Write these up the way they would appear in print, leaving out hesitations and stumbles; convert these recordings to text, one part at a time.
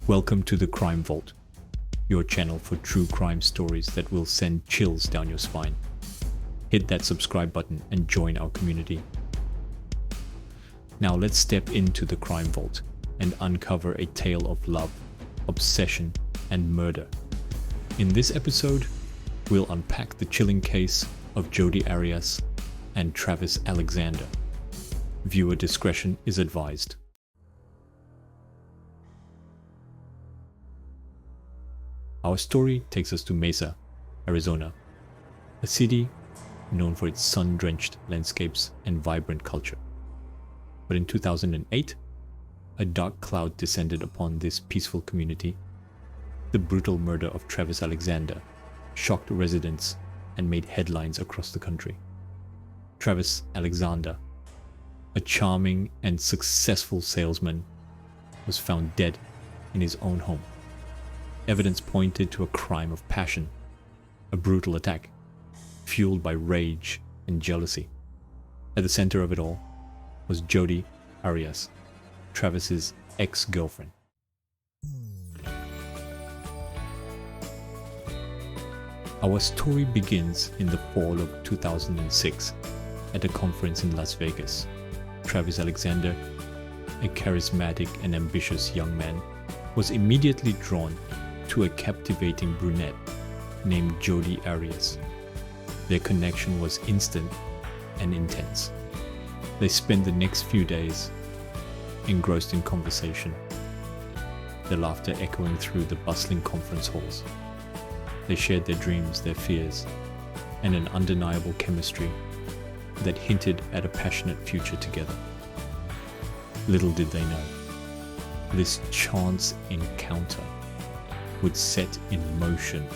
Welcome to the Crime Vault, your channel for true crime stories that will send chills down your spine. Hit that subscribe button and join our community. Now let's step into the Crime Vault and uncover a tale of love, obsession, and murder. In this episode, we'll unpack the chilling case of Jodi Arias and Travis Alexander. Viewer discretion is advised. Our story takes us to Mesa, Arizona, a city known for its sun-drenched landscapes and vibrant culture. But in 2008, a dark cloud descended upon this peaceful community. The brutal murder of Travis Alexander shocked residents and made headlines across the country. Travis Alexander, a charming and successful salesman, was found dead in his own home. Evidence pointed to a crime of passion, a brutal attack, fueled by rage and jealousy. At the center of it all was Jodi Arias, Travis's ex-girlfriend. Our story begins in the fall of 2006 at a conference in Las Vegas. Travis Alexander, a charismatic and ambitious young man, was immediately drawn to a captivating brunette named Jodi Arias. Their connection was instant and intense. They spent the next few days engrossed in conversation, their laughter echoing through the bustling conference halls. They shared their dreams, their fears, and an undeniable chemistry that hinted at a passionate future together. Little did they know, this chance encounter would set in motion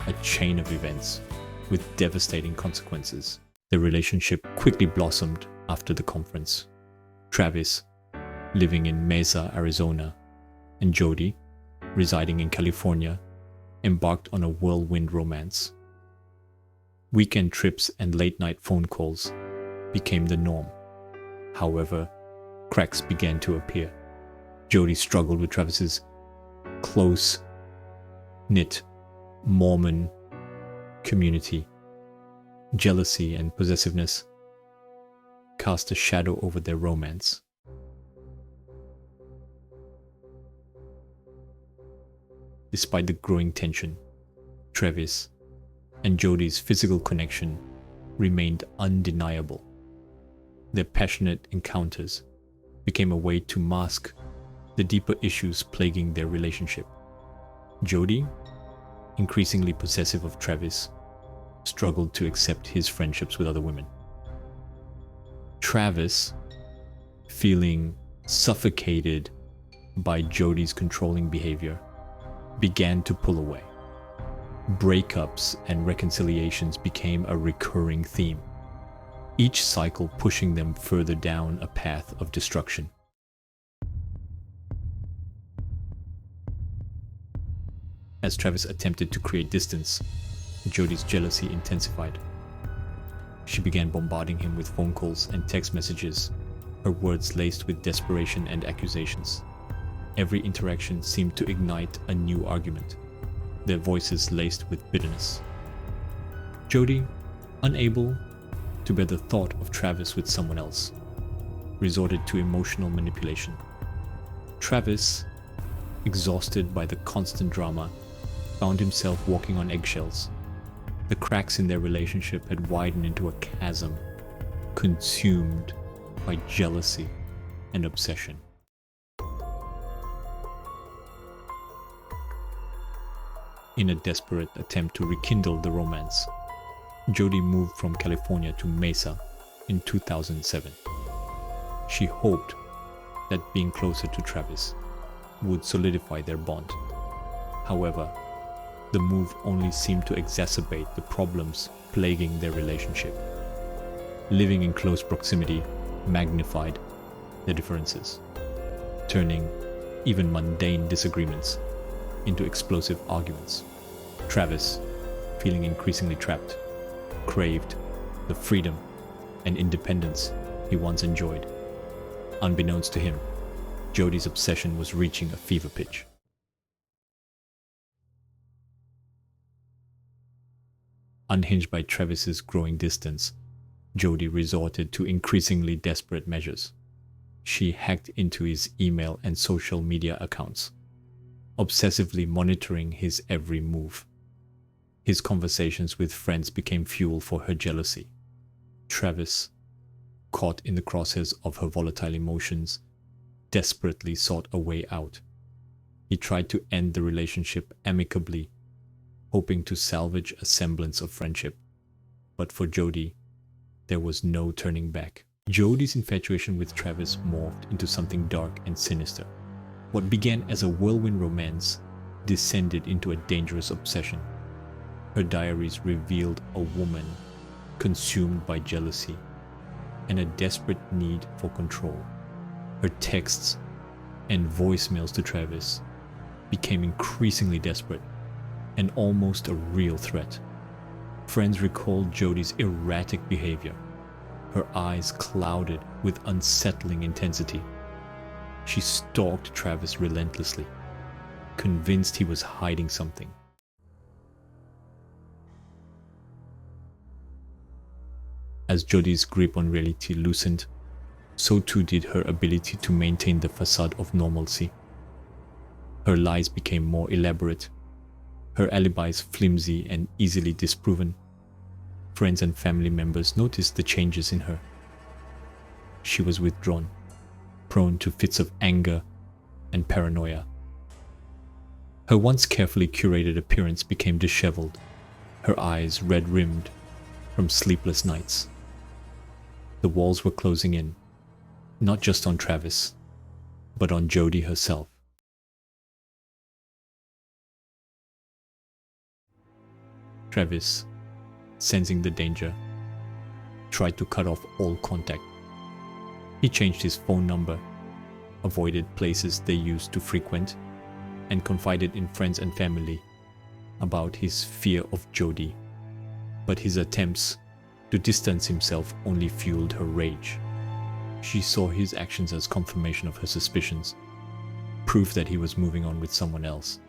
a chain of events with devastating consequences. Their relationship quickly blossomed after the conference. Travis, living in Mesa, Arizona, and Jodi, residing in California, embarked on a whirlwind romance. Weekend trips and late-night phone calls became the norm. However, cracks began to appear. Jodi struggled with Travis's close-knit Mormon community. Jealousy and possessiveness cast a shadow over their romance. Despite the growing tension, Travis and Jodi's physical connection remained undeniable. Their passionate encounters became a way to mask the deeper issues plaguing their relationship. Jodi, increasingly possessive of Travis, struggled to accept his friendships with other women. Travis, feeling suffocated by Jodi's controlling behavior, began to pull away. Breakups and reconciliations became a recurring theme, each cycle pushing them further down a path of destruction. As Travis attempted to create distance, Jodi's jealousy intensified. She began bombarding him with phone calls and text messages, her words laced with desperation and accusations. Every interaction seemed to ignite a new argument, their voices laced with bitterness. Jodi, unable to bear the thought of Travis with someone else, resorted to emotional manipulation. Travis, exhausted by the constant drama, found himself walking on eggshells. The cracks in their relationship had widened into a chasm, consumed by jealousy and obsession. In a desperate attempt to rekindle the romance, Jodi moved from California to Mesa in 2007. She hoped that being closer to Travis would solidify their bond. However, the move only seemed to exacerbate the problems plaguing their relationship. Living in close proximity magnified the differences, turning even mundane disagreements into explosive arguments. Travis, feeling increasingly trapped, craved the freedom and independence he once enjoyed. Unbeknownst to him, Jodi's obsession was reaching a fever pitch. Unhinged by Travis's growing distance, Jodi resorted to increasingly desperate measures. She hacked into his email and social media accounts, obsessively monitoring his every move. His conversations with friends became fuel for her jealousy. Travis, caught in the crosshairs of her volatile emotions, desperately sought a way out. He tried to end the relationship amicably, hoping to salvage a semblance of friendship. But for Jodi, there was no turning back. Jodi's infatuation with Travis morphed into something dark and sinister. What began as a whirlwind romance descended into a dangerous obsession. Her diaries revealed a woman consumed by jealousy and a desperate need for control. Her texts and voicemails to Travis became increasingly desperate and almost a real threat. Friends recalled Jodi's erratic behavior, her eyes clouded with unsettling intensity. She stalked Travis relentlessly, convinced he was hiding something. As Jodi's grip on reality loosened, so too did her ability to maintain the facade of normalcy. Her lies became more elaborate, her alibis flimsy and easily disproven. Friends and family members noticed the changes in her. She was withdrawn, prone to fits of anger and paranoia. Her once carefully curated appearance became disheveled, her eyes red-rimmed from sleepless nights. The walls were closing in, not just on Travis, but on Jodi herself. Travis, sensing the danger, tried to cut off all contact. He changed his phone number, avoided places they used to frequent, and confided in friends and family about his fear of Jodi. But his attempts to distance himself only fueled her rage. She saw his actions as confirmation of her suspicions, proof that he was moving on with someone else.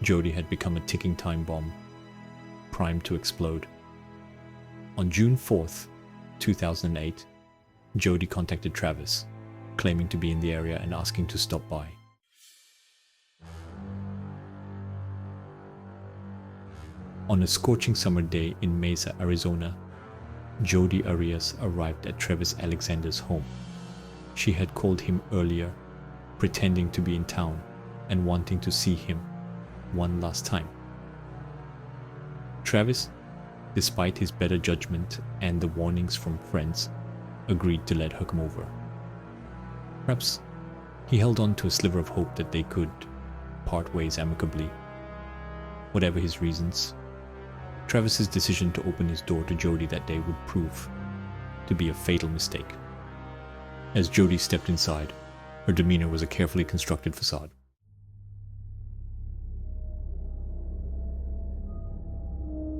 Jodi had become a ticking time bomb, primed to explode. On June 4th, 2008, Jodi contacted Travis, claiming to be in the area and asking to stop by. On a scorching summer day in Mesa, Arizona, Jodi Arias arrived at Travis Alexander's home. She had called him earlier, pretending to be in town and wanting to see him one last time. Travis, despite his better judgment and the warnings from friends, agreed to let her come over. Perhaps he held on to a sliver of hope that they could part ways amicably. Whatever his reasons, Travis's decision to open his door to Jodi that day would prove to be a fatal mistake. As Jodi stepped inside, her demeanor was a carefully constructed facade.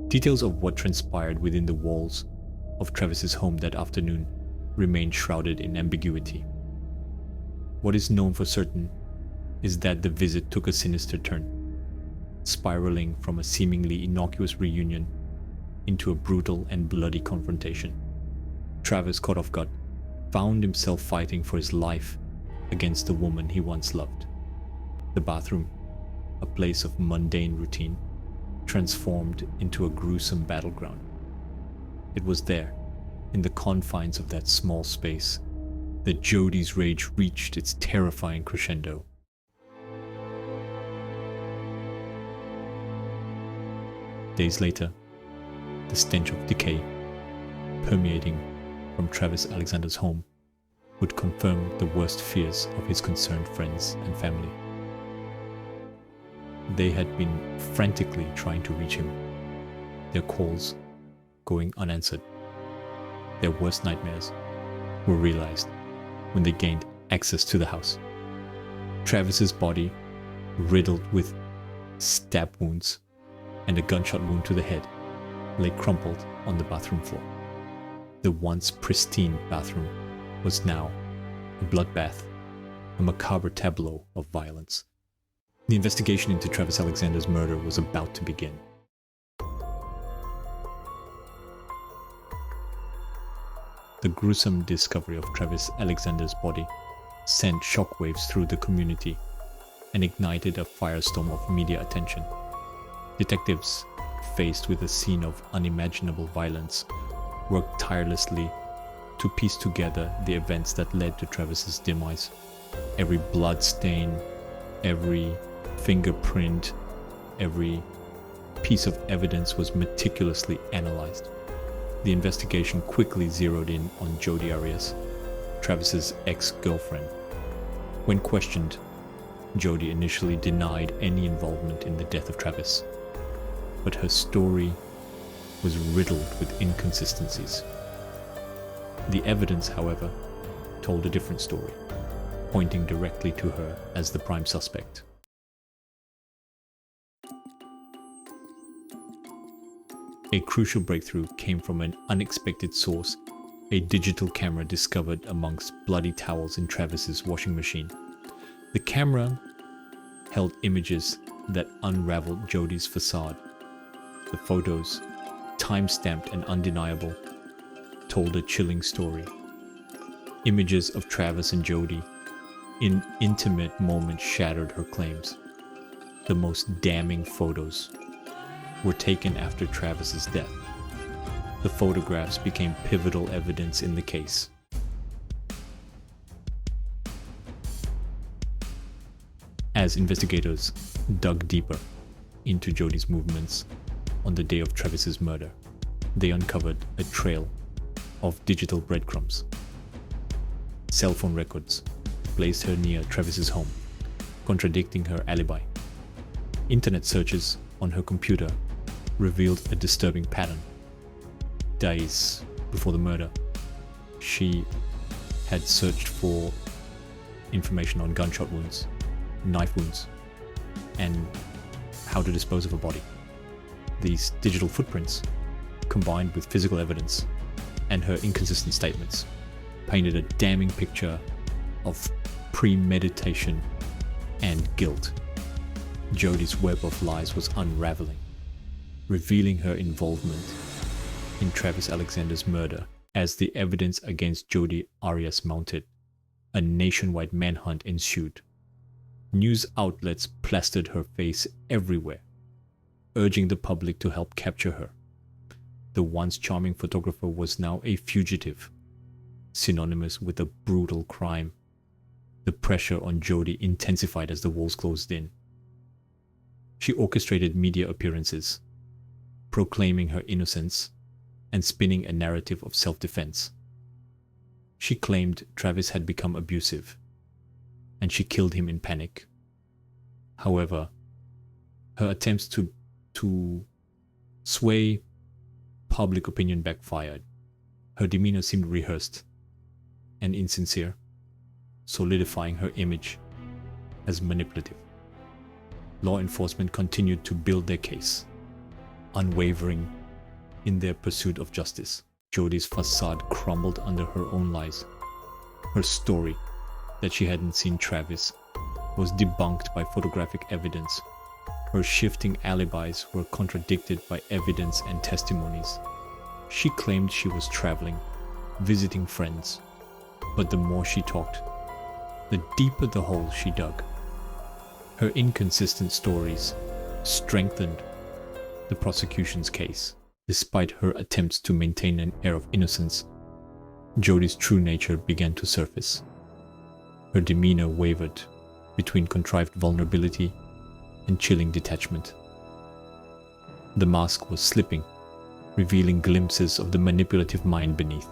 Details of what transpired within the walls of Travis's home that afternoon remain shrouded in ambiguity. What is known for certain is that the visit took a sinister turn, spiraling from a seemingly innocuous reunion into a brutal and bloody confrontation. Travis, caught off guard, found himself fighting for his life against the woman he once loved. The bathroom, a place of mundane routine, transformed into a gruesome battleground. It was there, in the confines of that small space, that Jodi's rage reached its terrifying crescendo. Days later, the stench of decay, permeating from Travis Alexander's home, would confirm the worst fears of his concerned friends and family. They had been frantically trying to reach him, their calls going unanswered. Their worst nightmares were realized when they gained access to the house. Travis's body, riddled with stab wounds and a gunshot wound to the head, lay crumpled on the bathroom floor. The once pristine bathroom was now a bloodbath, a macabre tableau of violence. The investigation into Travis Alexander's murder was about to begin. The gruesome discovery of Travis Alexander's body sent shockwaves through the community and ignited a firestorm of media attention. Detectives, faced with a scene of unimaginable violence, worked tirelessly to piece together the events that led to Travis's demise. Every blood stain, every fingerprint, every piece of evidence was meticulously analyzed. The investigation quickly zeroed in on Jodi Arias, Travis's ex-girlfriend. When questioned, Jodi initially denied any involvement in the death of Travis, but her story was riddled with inconsistencies. The evidence, however, told a different story, pointing directly to her as the prime suspect. A crucial breakthrough came from an unexpected source, a digital camera discovered amongst bloody towels in Travis's washing machine. The camera held images that unraveled Jodi's facade. The photos, time-stamped and undeniable, told a chilling story. Images of Travis and Jodi in intimate moments shattered her claims. The most damning photos were taken after Travis's death. The photographs became pivotal evidence in the case. As investigators dug deeper into Jodi's movements on the day of Travis's murder, they uncovered a trail of digital breadcrumbs. Cell phone records placed her near Travis's home, contradicting her alibi. Internet searches on her computer revealed a disturbing pattern. Days before the murder, she had searched for information on gunshot wounds, knife wounds, and how to dispose of a body. These digital footprints, combined with physical evidence and her inconsistent statements, painted a damning picture of premeditation and guilt. Jodi's web of lies was unraveling, revealing her involvement in Travis Alexander's murder. As the evidence against Jodi Arias mounted, a nationwide manhunt ensued. News outlets plastered her face everywhere, urging the public to help capture her. The once charming photographer was now a fugitive, synonymous with a brutal crime. The pressure on Jodi intensified as the walls closed in. She orchestrated media appearances, proclaiming her innocence and spinning a narrative of self-defense. She claimed Travis had become abusive, and she killed him in panic. However, her attempts to sway public opinion backfired. Her demeanor seemed rehearsed and insincere, solidifying her image as manipulative. Law enforcement continued to build their case, unwavering in their pursuit of justice. Jodi's facade crumbled under her own lies. Her story that she hadn't seen Travis was debunked by photographic evidence. Her shifting alibis were contradicted by evidence and testimonies. She claimed she was traveling, visiting friends, but the more she talked, the deeper the hole she dug. Her inconsistent stories strengthened the prosecution's case. Despite her attempts to maintain an air of innocence, Jodi's true nature began to surface. Her demeanor wavered between contrived vulnerability and chilling detachment. The mask was slipping, revealing glimpses of the manipulative mind beneath.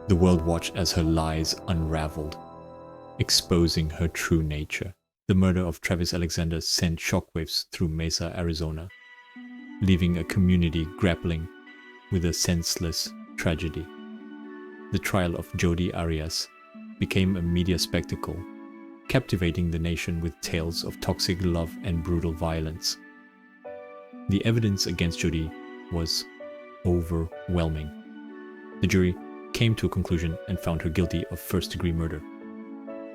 The world watched as her lies unraveled, exposing her true nature. The murder of Travis Alexander sent shockwaves through Mesa, Arizona, leaving a community grappling with a senseless tragedy. The trial of Jodi Arias became a media spectacle, captivating the nation with tales of toxic love and brutal violence. The evidence against Jodi was overwhelming. The jury came to a conclusion and found her guilty of first-degree murder.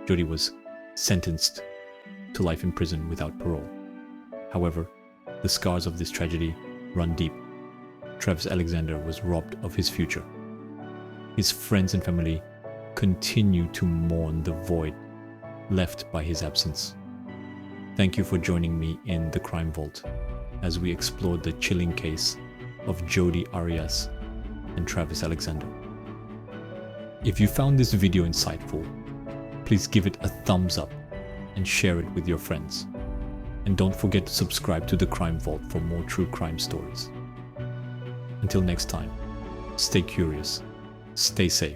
Jodi was sentenced to life in prison without parole. However, the scars of this tragedy run deep. Travis Alexander was robbed of his future. his friends and family continue to mourn the void left by his absence. Thank you for joining me in the Crime Vault as we explore the chilling case of Jodi Arias and Travis Alexander. If you found this video insightful, please give it a thumbs up and share it with your friends. And don't forget to subscribe to the Crime Vault for more true crime stories. Until next time, stay curious, stay safe,